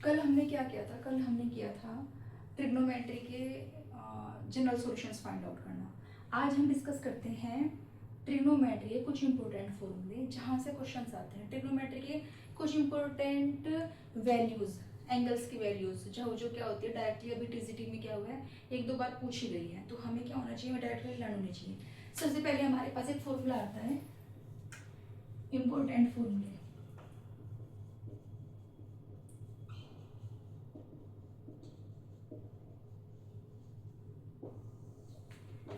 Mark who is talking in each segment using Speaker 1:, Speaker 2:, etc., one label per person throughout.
Speaker 1: कल हमने क्या किया था? कल हमने किया था ट्रिग्नोमेट्री के जनरल सॉल्यूशंस फाइंड आउट करना। आज हम डिस्कस करते हैं ट्रिग्नोमेट्री के कुछ इंपॉर्टेंट फॉर्मूले जहाँ से क्वेश्चंस आते हैं। ट्रिग्नोमेट्री के कुछ इंपॉर्टेंट वैल्यूज, एंगल्स की वैल्यूज जो क्या होती है डायरेक्टली अभी टीजीटी में क्या हुआ है, एक दो बार पूछी गई है, तो हमें क्या होना चाहिए, डायरेक्टली लर्न होनी चाहिए। सबसे पहले हमारे पास एक फॉर्मूला आता है, इंपॉर्टेंट फॉर्मूले।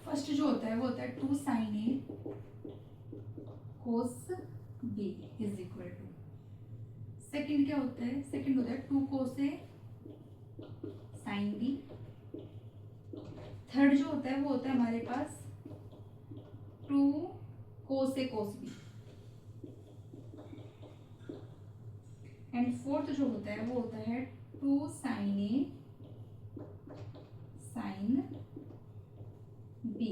Speaker 1: फर्स्ट जो होता है वो होता है 2 sin A cos B is equal to, second क्या होता है, सेकेंड होता है 2 cos A sin B। Third जो होता है वो होता है हमारे पास 2 cos A cos B। And fourth जो होता है वो होता है 2 sin A sin B।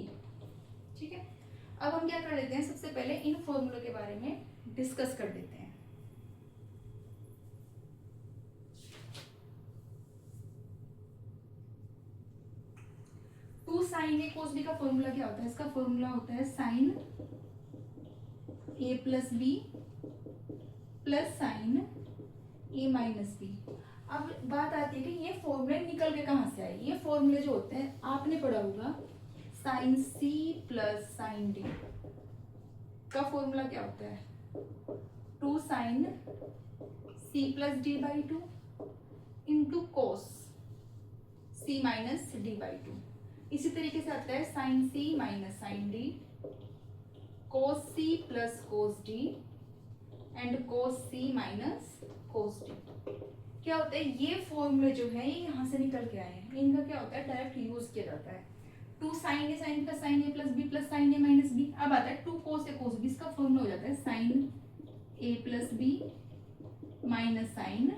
Speaker 1: ठीक है, अब हम क्या कर लेते हैं, सबसे पहले इन फॉर्मूलों के बारे में डिस्कस कर लेते हैं। Two sine A cos B का फॉर्मूला क्या होता है, इसका फॉर्मूला होता है sine A plus B plus sine A minus B. अब बात आती है कि ये फॉर्मूले निकल के कहाँ से आए। ये फॉर्मूले जो होते हैं आपने पढ़ा होगा, sine C plus sine D का फॉर्मूला क्या होता है, 2 sine C plus D by 2 into cos C minus D by 2। इसी तरीके से आता है sine C minus sine D, cos C plus cos D and cos C minus cos D. क्या होता है, ये फॉर्मूले जो है ये यहाँ से निकल के आए हैं, इनका क्या होता है डायरेक्ट यूज किया जाता है। 2 sign A sign plus sine A plus B plus sine A minus B. अब आता है 2 कोस ए कोस बी, इसका फॉर्मूला हो जाता है sine A plus B minus sign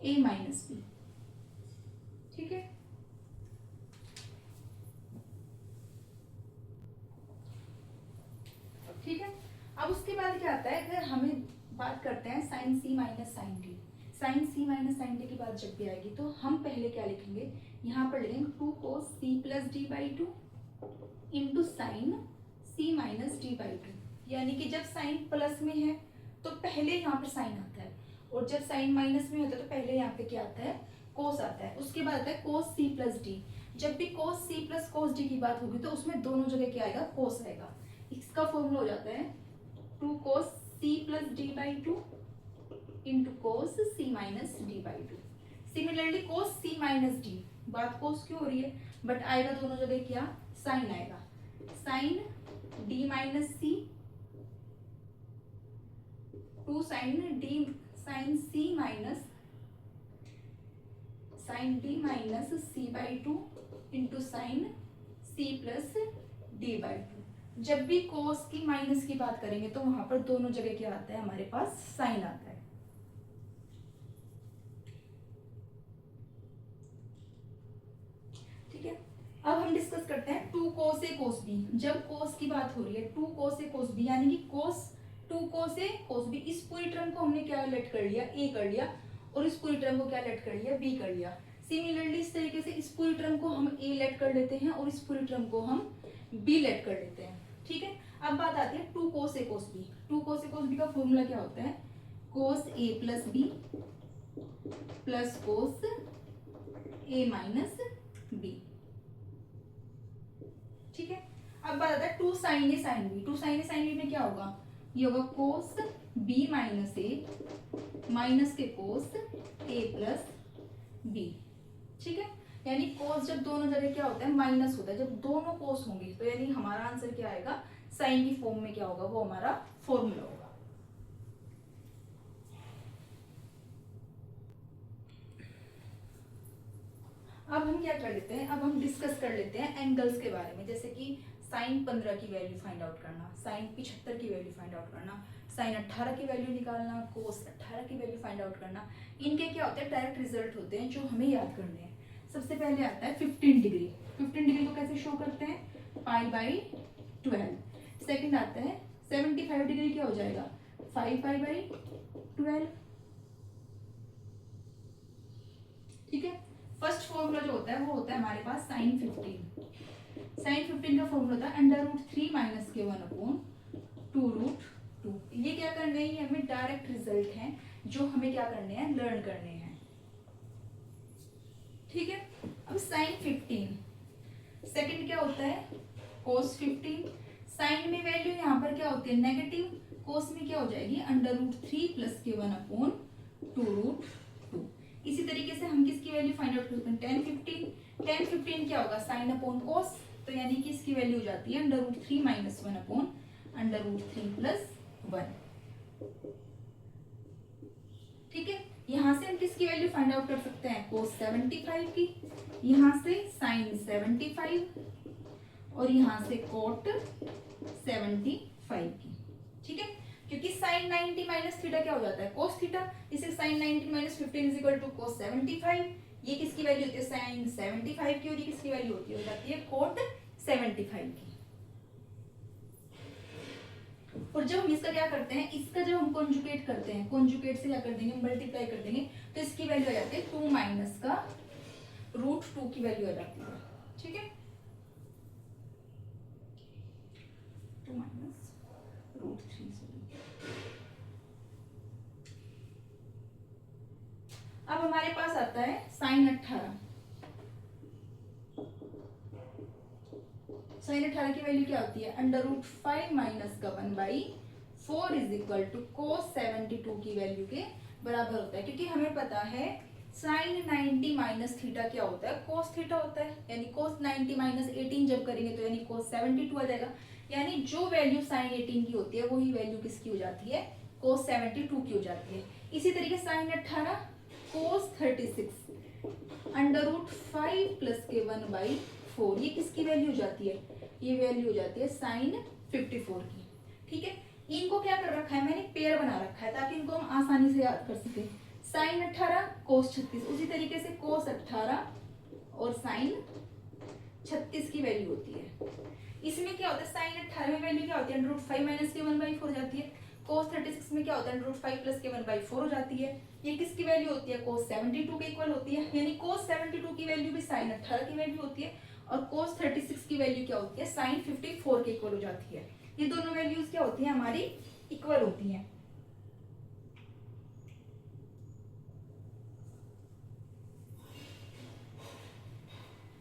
Speaker 1: A minus B. ठीक है, ठीक है। अब उसके बाद क्या आता है, अगर हमें बात करते हैं sign C minus sine D, sine C minus sine D की बात जब भी आएगी तो हम पहले क्या लिखेंगे, यहाँ पर लिखेंगे 2 cos C plus D by 2 into sine C minus D by 2। यानी कि जब साइन प्लस में है तो पहले यहाँ पर साइन आता है, और जब साइन माइनस में होता है तो पहले यहाँ पे क्या आता है, कोस आता है। उसके बाद आता है कोस सी प्लस डी। जब भी कोस सी प्लस कोस डी की बात होगी तो उसमें दोनों जगह क्या आएगा, कोस आएगा। इसका फॉर्मूला हो जाता है 2 cos c plus D by 2 into cos C minus D by 2। Similarly cos C minus D, बात कोस क्यों हो रही है, बट आएगा दोनों जगह क्या, साइन आएगा। Sine D minus C, 2 sine D sine C minus sine D minus C by 2 into sine C plus D by 2। जब भी कोस की माइनस की बात करेंगे तो वहां पर दोनों जगह क्या आता है, हमारे पास साइन आता है। ठीक है, अब हम डिस्कस करते हैं 2 cos A cos B। जब कोस की बात हो रही है 2 cos A cos B, यानी कि कोस 2 cos A cos B, इस पूरी टर्म को हमने क्या लेट कर लिया, A कर लिया, और इस पूरी टर्म को क्या लेट कर लिया, B कर लिया। सिमिलरली इस तरीके से इस पूरी टर्म को हम A लेट कर लेते हैं और इस पूरी टर्म को हम B लेट कर लेते हैं। ठीक है, अब बात आती है 2 cos A cos B। 2 cos A cos B का फॉर्मूला क्या होता है, cos A plus B plus cos A minus B। ठीक है, अब बात आता है 2 sin A sin B। 2 sin A sin B में क्या होगा, ये होगा cos B minus A minus के cos A प्लस B। ठीक है, यानी कोस जब दोनों जगह क्या होता है, माइनस होता है। जब दोनों कोस होंगे तो यानी हमारा आंसर क्या आएगा, साइन की फॉर्म में क्या होगा, वो हमारा फॉर्मूला होगा। अब हम क्या कर लेते हैं, अब हम डिस्कस कर लेते हैं एंगल्स के बारे में, जैसे कि साइन 15 की वैल्यू फाइंड आउट करना, साइन 75 की वैल्यू फाइंड आउट करना, साइन 18 की वैल्यू निकालना, कोस 18 की वैल्यू फाइंड आउट करना। इनके क्या होते हैं, डायरेक्ट रिजल्ट होते हैं जो हमें याद करने हैं। सबसे पहले आता है 15 डिग्री। 15 डिग्री को कैसे शो करते हैं, पाई बाई 12। सेकंड आता है 75 डिग्री, क्या हो जाएगा, 5 पाई बाई 12। होता है वो होता है हमारे पास साइन 15। साइन 15 का फॉर्मूला होता है √3 - k1/2√2। ये क्या करना है, ये हमें डायरेक्ट रिजल्ट है जो हमें क्या करने हैं, लर्न करने हैं। ठीक है, अब साइन 15 सेकंड क्या होता है, कोस 15। साइन में वैल्यू यहाँ पर क्या होती है, नेगेटिव। कोस में क्या हो जाएगी, √3 + k1/2√2। इसी तरीके से हम किसकी वैल्यू फाइंड आउट करते हैं, tan 15। tan 15 क्या होगा, साइन अपॉन कोस, तो यानी कि इसकी वैल्यू हो जाती है √3 - 1/√3 + 1। ठीक है, यहाँ से हम किसकी वैल्यू फाइंड आउट कर सकते हैं, कोस 75 की, यहाँ से साइन 75 और यहाँ से कोट 75 की। ठीक है, क्योंकि साइन 90 माइनस थीटा क्या हो जाता है, कोस थीटा। इसे साइन 90 - 15 = कोस 75। ये किसकी वैल्यू होती है, साइन 75 की, और ये किसकी वैल्यू होती है, हो जाती है कोट 75 की। और जब हम इसका क्या करते हैं, इसका जब हम कॉन्जुगेट करते हैं, कॉन्जुगेट से क्या कर देंगे, मल्टीप्लाई कर देंगे, तो इसकी वैल्यू आ जाती है 2 माइनस का √2 की वैल्यू आ जाती है। ठीक है, 2 माइनस √3। अब हमारे पास आता है साइन 18। साइन 18 की वैल्यू क्या होती है, √5 - 1/4 = कोस 72 की वैल्यू के बराबर होता है। क्योंकि हमें पता है साइन 90 माइनस थीटा क्या होता है, कोस थीटा होता है। यानी कोस 90 - 18 जब करेंगे तो यानी कोस 72 आ जाएगा। यानी जो वैल्यू साइन 18 की होती है वही वैल्यू किसकी हो जाती है, कोस 72 की हो जाती है। इसी तरीके साइन 18 कोस 36 √5 + k1/4, ये किसकी वैल्यू हो जाती है, ये वैल्यू हो जाती है साइन 54 की। ठीक है, इनको क्या कर रखा है मैंने, पेयर बना रखा है ताकि इनको हम आसानी से याद कर सके। साइन 18 कोस 36, उसी तरीके से कोस 18 और साइन 36 की वैल्यू होती है। इसमें क्या होता है, साइन 18 में वैल्यू क्या होती है, √5 - k1/4 हो जाती है। कोस 36 में क्या होता है, √5 + k1/4 हो जाती है। ये किसकी वैल्यू होती है, कोस 72 के इक्वल होती है। यानी कोस 72 की वैल्यू भी साइन 18 की वैल्यू होती है, और कोस 36 की वैल्यू क्या होती है, साइन 54 के इक्वल हो जाती है। ये दोनों वैल्यूज क्या होती है, हमारी इक्वल होती हैं।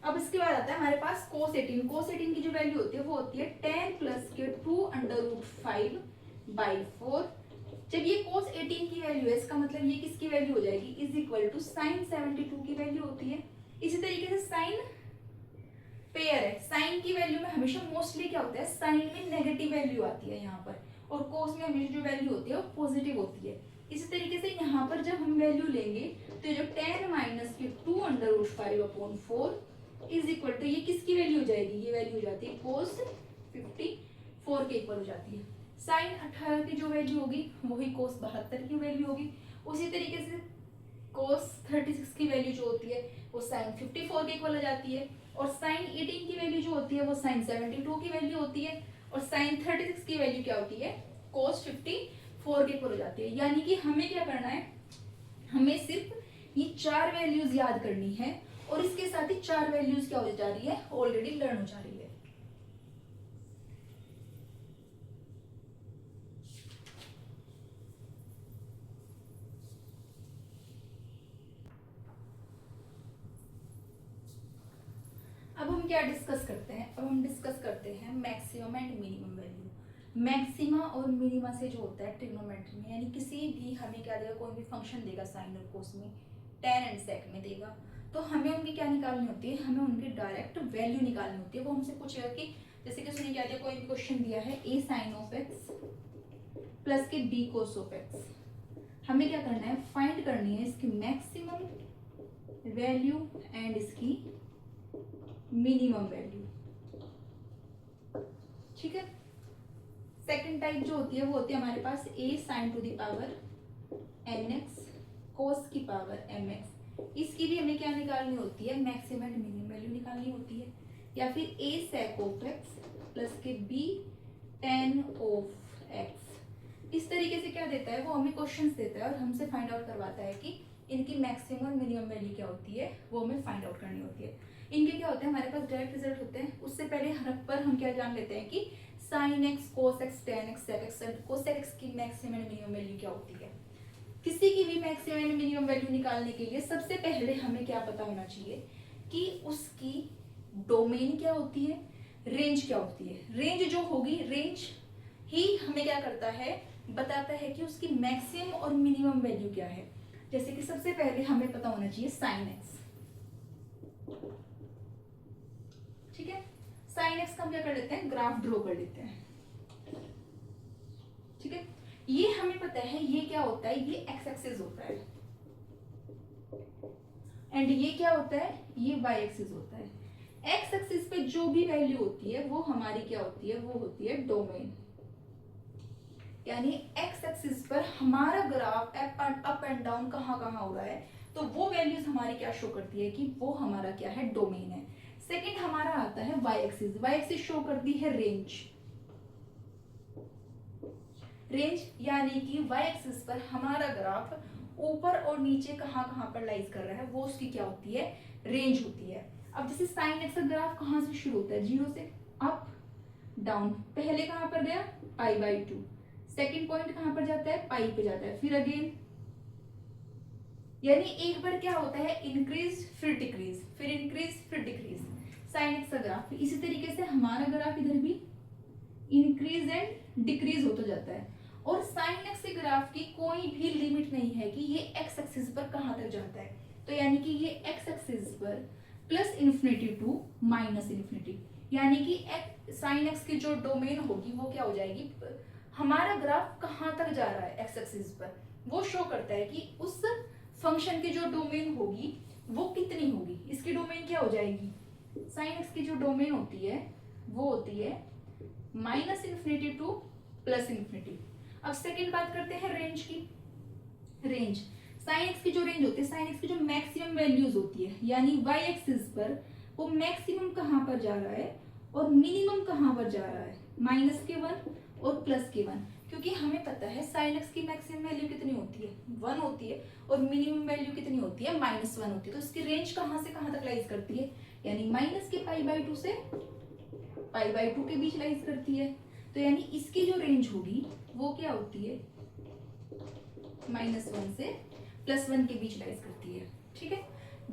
Speaker 1: अब इसके बाद आता है हमारे पास कोस 18। कोस 18 की जो वैल्यू होती है वो होती है tan + k2/5/4। जब ये कोस 18 की वैल्यू है, इसका मतलब ये किसकी वैल्यू हो जाएगी, = साइन 72 की वैल्यू होती है। इसी तरीके से साइन पेयर है, साइन की वैल्यू में हमेशा मोस्टली क्या होता है, साइन में नेगेटिव वैल्यू आती है यहाँ पर, और कोस में हमेशा जो वैल्यू होती है वो पॉजिटिव होती है। इसी तरीके से यहाँ पर जब हम वैल्यू लेंगे तो जो tan - k2/5/4 = ये किसकी वैल्यू हो जाएगी, ये वैल्यू हो जाती है कोस 54 के इक्वल हो जाती है। साइन 18 की जो वैल्यू होगी वही कोस 72 की वैल्यू होगी। उसी तरीके से कोस 36 की वैल्यू जो होती है वो साइन 54 के इक्वल हो जाती है, और साइन 18 की वैल्यू जो होती है वो साइन 72 की वैल्यू होती है, और साइन 36 की वैल्यू क्या होती है, कोस 54 के इक्वल हो जाती है। यानी कि हमें क्या करना है, हमें सिर्फ ये 4 वैल्यूज याद करनी है, और इसके साथ ही 4 वैल्यूज क्या हो जा रही है, ऑलरेडी लर्न हो जा रही है। अब हम क्या डिस्कस करते हैं, अब हम डिस्कस करते हैं maximum and minimum value. Maxima और मिनिमा से जो होता है ट्रिग्नोमेट्री में, यानी किसी भी हमें क्या देगा, कोई भी फंक्शन देगा साइन और कोस में, tan एंड sec में देगा, तो हमें उनकी क्या निकालनी होती है, हमें उनकी डायरेक्ट वैल्यू निकालनी होती है। वो हमसे पूछेगा कि जैसे कि उसने क्या दिया, कोई भी क्वेश्चन दिया है a sin of x plus के b cos of x, हमें क्या करना है, फाइंड करनी है इसकी मैक्सिमम वैल्यू एंड इसकी मिनिमम वैल्यू। ठीक है, सेकंड टाइप जो होती है वो होती है हमारे पास a sin to the power nx cos की पावर mx। इसकी भी हमें क्या निकालनी होती है, मैक्सिमम एंड मिनिमम वैल्यू निकालनी होती है। या फिर a sec of x plus के b tan of x। इस तरीके से क्या देता है वो, हमें क्वेश्चंस देता है और हमसे फाइंड आउट करवाता है कि इनकी मैक्सिमम और मिनिमम वैल्यू क्या होती है वो हमें फाइंड आउट करनी होती है। इनके क्या होते हैं, हमारे पास डायरेक्ट रिजल्ट होते हैं, उससे पहले हर पर हम क्या जान लेते हैं कि sine X, cos X, tan X, sec X, cosec X की मैक्सिमम एंड मिनिमम वैल्यू क्या होती है। किसी की भी मैक्सिमम एंड मिनिमम वैल्यू निकालने के लिए सबसे पहले हमें क्या पता होना चाहिए कि उसकी डोमेन क्या होती है, रेंज क्या होती है। रेंज जो होगी, रेंज ही हमें क्या करता है, बताता है कि उसकी मैक्सिमम और मिनिमम वैल्यू क्या है। जैसे कि सबसे पहले हमें पता होना चाहिए साइन एक्स, ठीक है। साइन एक्स का हम क्या कर लेते हैं, ग्राफ ड्रॉ कर लेते हैं, ठीक है। ये हमें पता है ये क्या होता है, ये एक्स एक्सिस होता है, एंड ये क्या होता है, ये वाई एक्सिस होता है। एक्स एक्सिस पे जो भी वैल्यू होती है वो हमारी क्या होती है, वो होती है डोमेन। यानी एक्स एक्सिस पर हमारा ग्राफ अप एंड डाउन कहाँ कहाँ हो रहा है, तो वो वैल्यूज हमारी क्या शो करती है कि वो हमारा क्या है, डोमेन है। सेकंड हमारा आता है Y axis. Y axis show करती है रेंज। रेंज यानी कि वाई एक्सिस पर हमारा ग्राफ ऊपर और नीचे कहाँ कहाँ पर लाइज कर रहा है, वो उसकी क्या होती है, रेंज होती है। अब जैसे साइन एक्स का ग्राफ कहाँ से शुरू होता है, 0 से अप डाउन। पहले कहाँ पर गया, π/2। सेकंड पॉइंट कहाँ पर जाता है, पाई पे जाता है, फिर अगेन, यानी एक बार क्या होता है, इंक्रीज फिर डिक्रीज, फिर इंक्रीज फिर डिक्रीज। साइन एक्स का ग्राफ इसी तरीके से हमारा ग्राफ इधर भी इंक्रीज एंड डिक्रीज होता जाता है। और साइन एक्स के ग्राफ की कोई भी लिमिट नहीं है कि ये एक्स एक्सिस पर कहाँ तक जाता है। तो यानी कि ये एक्स एक्सिस पर plus infinity to minus infinity, यानी कि साइन एक्स की जो डोमेन होगी वो क्या हो जाएगी, हमारा ग्राफ कहाँ तक जा रहा है एक्स एक्सिस पर, वो शो करता है कि उस फंक्शन की जो डोमेन होगी वो कितनी होगी। इसकी डोमेन क्या हो जाएगी, साइन एक्स की जो डोमेन होती है वो होती है minus infinity two plus infinity. अब सेकंड बात करते हैं रेंज की। रेंज, साइन एक्स की जो रेंज होती है, साइन एक्स की जो मैक्सिमम वैल्यूज होती है, यानी वाई एक्सिस पर वो मैक्सिमम कहाँ पर जा रहा है और मिनिमम कहाँ पर जा रहा है, -1 और +1। क्योंकि हमें पता है साइन एक्स की मैक्सिमम वैल्यू कितनी होती है, 1 होती है, और मिनिमम वैल्यू कितनी होती है, -1 होती है। तो इसकी रेंज कहाँ से कहाँ तक लाइज करती है, यानी माइनस के π/2 से π/2 के बीच लाइज करती है। तो यानी इसकी जो रेंज होगी वो क्या होती है, -1 से +1 के बीच लाइज करती है, ठीक है।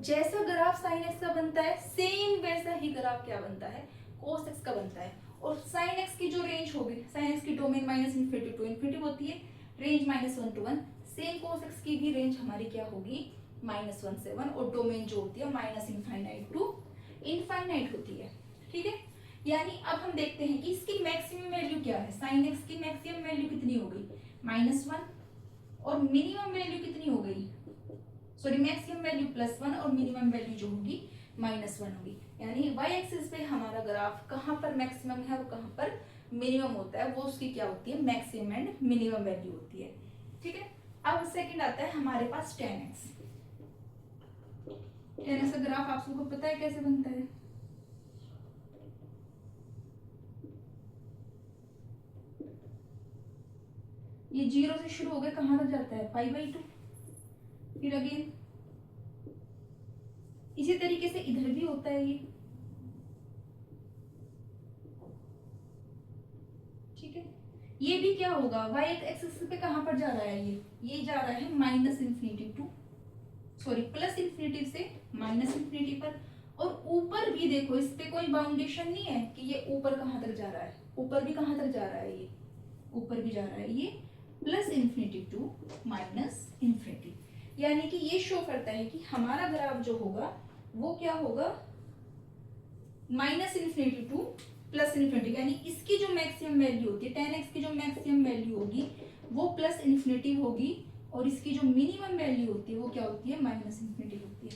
Speaker 1: जैसा ग्राफ साइन एक्स का बनता है सेम वैसा ही ग्राफ क्या बनता है, कोस एक्स का बनता है। और साइन एक्स की जो रेंज होगी, साइन एक्स की डोमेन -इन्फिनिटी टू इन्फिनिटी होती है, range -1 to 1। Same cos x की भी रेंज हमारी क्या होगी, -1 से 1, और डोमेन जो होती है -इनफाइनाइट टू इनफाइनाइट होती है, ठीक है। यानी अब हम देखते हैं कि इसकी मैक्सिमम वैल्यू क्या है, साइन एक्स की मैक्सिमम वैल्यू कितनी हो गई, -1, और मिनिमम वैल्यू कितनी हो गई, सॉरी मैक्सिमम वैल्यू +1 और मिनिमम वैल्यू जो होगी -1 होगी। यानी वाई एक्सिस पे हमारा ग्राफ कहाँ पर मैक्सिमम है और कहाँ पर मिनिमम होता है, वो उसकी क्या होती है, मैक्सिमम एंड मिनिमम वैल्यू होती है, ठीक है। अब सेकंड आता है हमारे पास tan x। tan x का ग्राफ आप सबको पता है कैसे बनता है, ये 0 से शुरू हो गया, कहाँ तक जाता है, π/2, फिर अगेन इसी तरीके से इधर भी होता है ये, ठीक है। ये भी क्या होगा, वाई एक्सिस पे कहाँ पर जा रहा है, ये जा रहा है -इन्फिनिटी टू, सॉरी +इन्फिनिटी से -इन्फिनिटी पर। और ऊपर भी देखो, इस पे कोई बाउंडेशन नहीं है कि ये ऊपर कहाँ तक जा रहा है, ऊपर भी कहाँ तक जा रहा है, ये ऊपर भी जा रहा है, ये +इन्फिनिटी टू -इन्फिनिटी। यानी कि ये शो करता है कि हमारा ग्राफ जो होगा वो क्या होगा, -इन्फिनिटी टू +इन्फिनिटी। यानी इसकी जो मैक्सिमम वैल्यू होती है, tan x की जो मैक्सिमम वैल्यू होगी वो +इन्फिनिटी होगी, और इसकी जो मिनिमम वैल्यू होती है वो क्या होती है, -इन्फिनिटी होती है।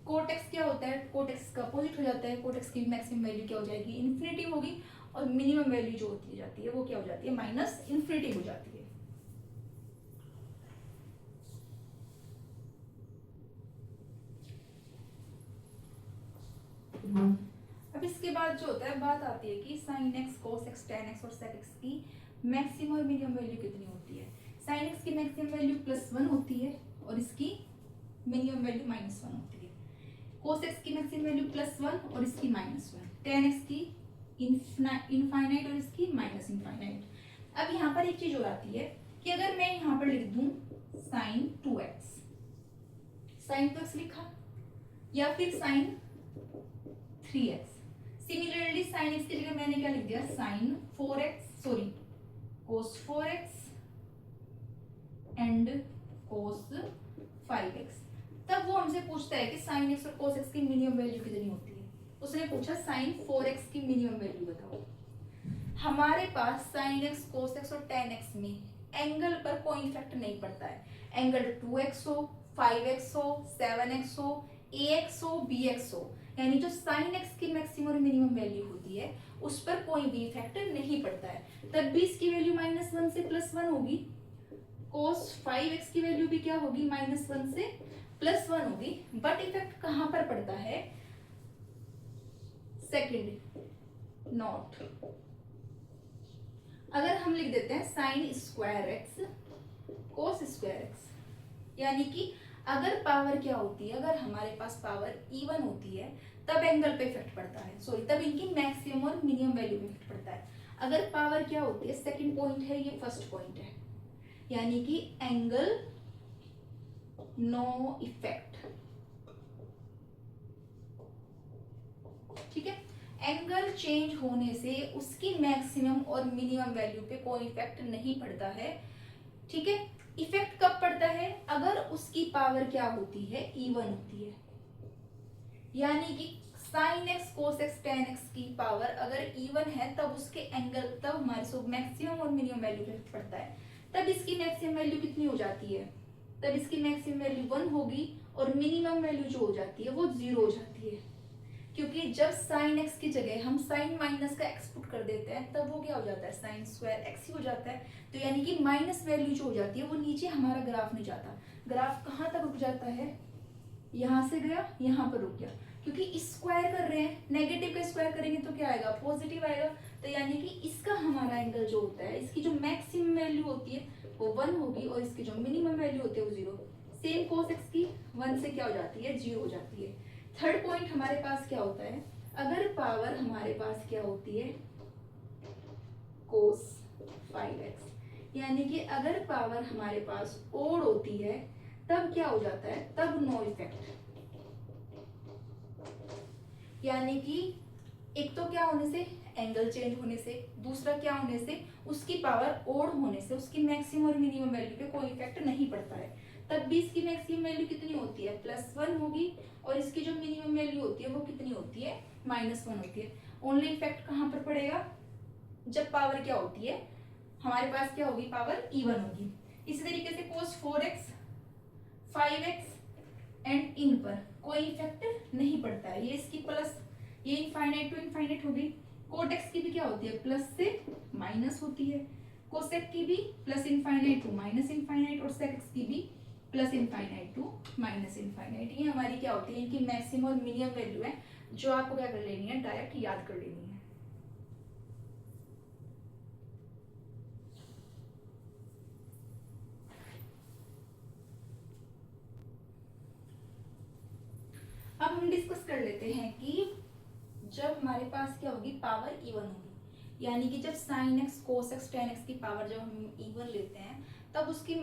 Speaker 1: कोट एक्स क्या होता है, कोट एक्स का अपोजिट हो जाता है, कोट एक्स की मैक्सिमम वैल्यू क्या हो जाएगी, इन्फिनिटी होगी, और मिनिमम वैल्यू जो होती जाती है वो क्या हो जाती है, -इन्फिनिटी हो जाती है। अब इसके बाद जो होता है, बात आती है कि sine X, cos x, tan x और सेक एक्स की मैक्सिमम और मिनिमम वैल्यू कितनी होती है। साइन एक्स की मैक्सिमम वैल्यू +1 होती है और इसकी मिनिमम वैल्यू -1 होती है। cos x की मैक्सिमम वैल्यू +1 और इसकी -1, tan x की इनफाइनाइट और इसकी माइनस इनफाइनाइट। अब यहाँ पर एक चीज और आती है कि अगर मैं यहाँ पर लिख दूं sin 2x, sin 2x लिखा या फिर sin 3x, similarly sin x की जगह मैंने क्या लिख दिया sin 4x, sorry cos 4x and cos 5x। तब वो हमसे पूछता है कि sin x और cos x की मिनिमम वैल्यू कितनी होती है। उसने पूछा sin 4x की मिनिमम वैल्यू बताओ। हमारे पास sin x, cos x और tan x में एंगल पर कोई इफेक्ट नहीं पड़ता है। एंगल 2x हो, 5x हो, 7x हो, ax हो, bx हो, यानी जो sin x की मैक्सिमम और मिनिमम वैल्यू होती है उस पर कोई भी इफेक्ट नहीं पड़ता है। तब भी इसकी वैल्यू -1 से +1 होगी। cos 5x की वैल्यू भी क्या होगी, -1 से +1 होगी। बट इफेक्ट कहां पर पड़ता है, सेकंड नोट। अगर हम लिख देते हैं sin2x cos2x, यानी कि अगर पावर क्या होती है, अगर हमारे पास पावर इवन होती है तब एंगल पे इफेक्ट पड़ता है, सॉरी तब इनकी मैक्सिमम और मिनिमम वैल्यू पे इफेक्ट पड़ता है। अगर पावर क्या होती है, सेकंड पॉइंट है, ये फर्स्ट पॉइंट है, यानी कि एंगल नो इफेक्ट। ठीक है, एंगल चेंज होने से उसकी मैक्सिमम और मिनिमम वैल्यू पे कोई इफेक्ट नहीं पड़ता है। ठीक है, इफेक्ट कब पड़ता है, अगर उसकी पावर क्या होती है, इवन होती है। यानी कि sin x, cos x, tan x की पावर अगर इवन है तब उसके एंगल, तब हमारे सो मैक्सिमम और मिनिमम वैल्यू पे पड़ता है। तब इसकी मैक्सिमम वैल्यू कितनी हो जाती है, तब इसकी मैक्सिमम वैल्यू 1 होगी और मिनिमम वैल्यू जो हो जाती है वो 0 हो जाती है। क्योंकि जब sin x की जगह हम sin माइनस का x पुट कर देते हैं तब वो क्या हो जाता है, sin स्क्वायर x ही हो जाता है। तो यानी कि माइनस वैल्यू जो हो जाती है वो नीचे हमारा ग्राफ नहीं जाता। ग्राफ कहाँ तक रुक जाता है, यहाँ से गया यहाँ पर रुक गया। क्योंकि स्क्वायर कर रहे हैं, नेगेटिव का स्क्वायर करेंगे तो क्या आएगा, पॉजिटिव आएगा। तो यानी कि इसका हमारा एंगल जो होता है, इसकी जो मैक्सिमम वैल्यू होती है वो 1 होगी और इसकी जो मिनिमम वैल्यू होती है वो 0। सेम cos x की 1 से क्या हो जाती है, 0 हो जाती है। थर्ड पॉइंट हमारे पास क्या होता है, अगर पावर हमारे पास क्या होती है, cos 5x, यानी कि अगर पावर हमारे पास ओड होती है तब क्या हो जाता है, तब नो इफेक्ट। यानी कि एक तो क्या होने से, एंगल चेंज होने से, दूसरा क्या होने से, उसकी पावर ओड होने से उसकी मैक्सिमम और मिनिमम वैल्यू पे कोई इफेक्ट नहीं पड़ता है। तब भी इसकी मैक्सिमम वैल्यू कितनी होती है, +1 होगी और इसकी जो मिनिमम वैल्यू होती है वो कितनी होती है, -1 होती है। ओनली इफेक्ट कहाँ पर पड़ेगा, जब पावर क्या होती है हमारे पास, क्या होगी, पावर इवन होगी। इसी तरीके से cos 4x 5x and in पर कोई इफेक्ट नहीं पड़ता है। ये इसकी प्लस, ये इनफाइनाइट टू इनफाइनाइट हो गई। कोट एक्स की भी क्या होती है, प्लस से माइनस होती है। कोसेक की भी plus infinite to minus infinite और सेक एक्स की भी plus infinite to minus infinite. ये हमारी क्या होती है, इनकी मैक्सिमम और मिनिमम वैल्यू है जो आपको क्या कर लेनी है, डायरेक्ट याद कर लेनी है। अब हम डिस्कस कर लेते हैं कि जब हमारे पास क्या होगी, पावर इवन होगी, यानी कि जब sin x, cos x, tan x की पावर जब हम इवन लेते हैं तब उसकी